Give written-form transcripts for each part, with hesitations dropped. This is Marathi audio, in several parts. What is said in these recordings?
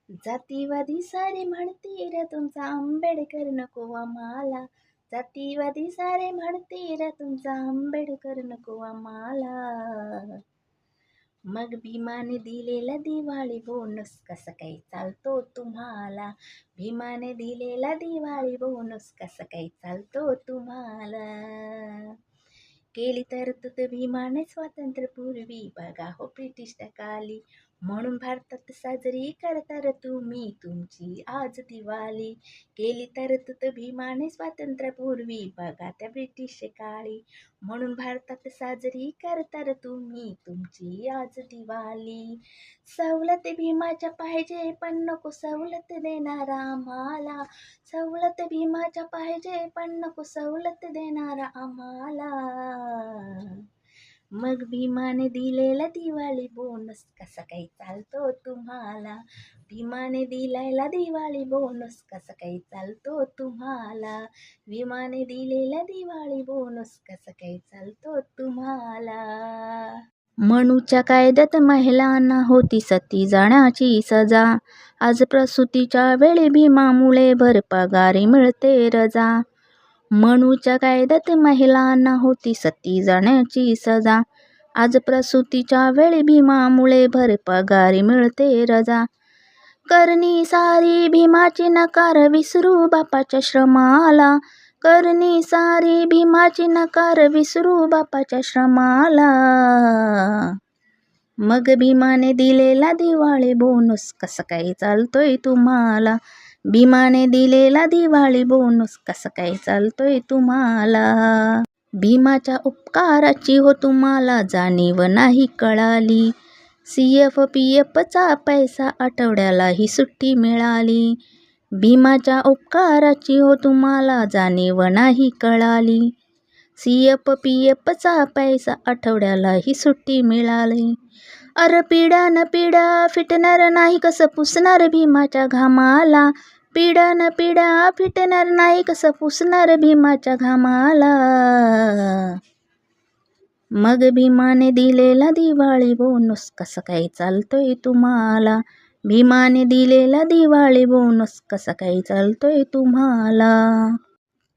जातीवादी सारे म्हणतील तुमचा आंबेडकर नको आम्हाला. जातीवादी सारे म्हणतील तुमचा आंबेडकर नको आम्हाला. मग भीमाने दिलेला दिवाळी बोनस कसं काही चालतो तुम्हाला. भीमाने दिलेला दिवाळी बोनस कसं काही चालतो तुम्हाला. केली तरतूद भीमाने स्वातंत्र्यपूर्वी बघा हो ब्रिटिश काली. म्हणून भारतात साजरी करतात तुम्ही तुमची आज दिवाळी. केली तरतूद भीमाने स्वातंत्र्यपूर्वी बघा त्या ब्रिटिश काळी. म्हणून भारतात साजरी करतात तुम्ही तुमची आज दिवाळी. सवलत भीमाच्या पाहिजे पण नको सवलत देणारा आम्हाला. सवलत भीमाच्या पाहिजे पण नको सवलत देणारा आम्हाला. मग भीमाने दिलेला दिवाळी बोनस कसा काही चालतो तुम्हाला. भीमाने दिलेला दिवाळी बोनस कसा काही चालतो तुम्हाला. भीमाने दिलेला दिवाळी बोनस कसा काही चालतो तुम्हाला. मनूच्या कायद्यात महिलांना होती सती जाण्याची सजा. आज प्रसूतीच्या वेळी भीमामुळे भरपगारी मिळते रजा. मनूच्या कायद्यात महिलांना होती सती जाण्याची सजा. आज प्रसूतीच्या वेळी भीमामुळे भरपगारी मिळते रजा. करणी सारी भीमाची नकार विसरू बापाच्या श्रमाला. करणी सारी भीमाची नकार विसरू बापाच्या श्रमाला. मग भीमाने दिलेला दिवाळी बोनस कसा काही चालतोय तुम्हाला. भीमाने दिलेला दिवाळी बोनस कसा काही चालतोय तुम्हाला. भीमाच्या उपकाराची हो तुम्हाला जाणीव नाही कळाली. CFPFचा पैसा आठवड्यालाही सुट्टी मिळाली. भीमाच्या उपकाराची हो तुम्हाला जाणीव नाही कळाली. CFPFचा पैसा आठवड्यालाही सुट्टी मिळाली. अरे पिढ्या न पिढ्या फिटणार नाही कसं पुसणार भीमाच्या घामाला. पिढ्या न पिढ्या फिटणार नाही कसं पुसणार भीमाच्या घामाला. मग भीमाने दिलेला दिवाळी बोनस कसा काही चालतोय तुम्हाला. भीमाने दिलेला दिवाळी बोनस कसा काही चालतोय तुम्हाला.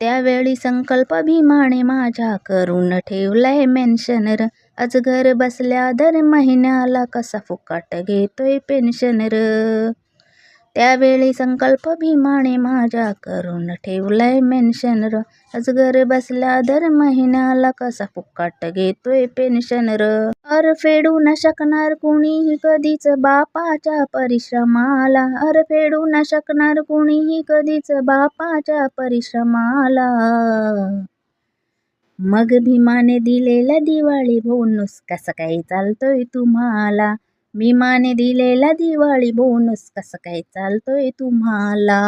त्यावेळी संकल्प भीमाने माझ्या करून ठेवलाय मेन्शनर. आज घर बसल्या दर महिन्याला कसा फुकाट घेतोय पेन्शनर. त्यावेळी संकल्प भीमाने माझ्या करून ठेवलाय मेन्शनर. आज घर बसल्या दर महिन्याला कसा फुकाट घेतोय पेन्शनर. अर फेडू न शकणार कुणीही कधीच बापाच्या परिश्रमाला. अर फेडू न शकणार कुणीही कधीच बापाच्या परिश्रमाला. मग भीमाने दिलेला दिवाळी बोनस कसा काही चालतोय तुम्हाला. भीमाने दिलेला दिवाळी बोनस कसा काही चालतोय तुम्हाला.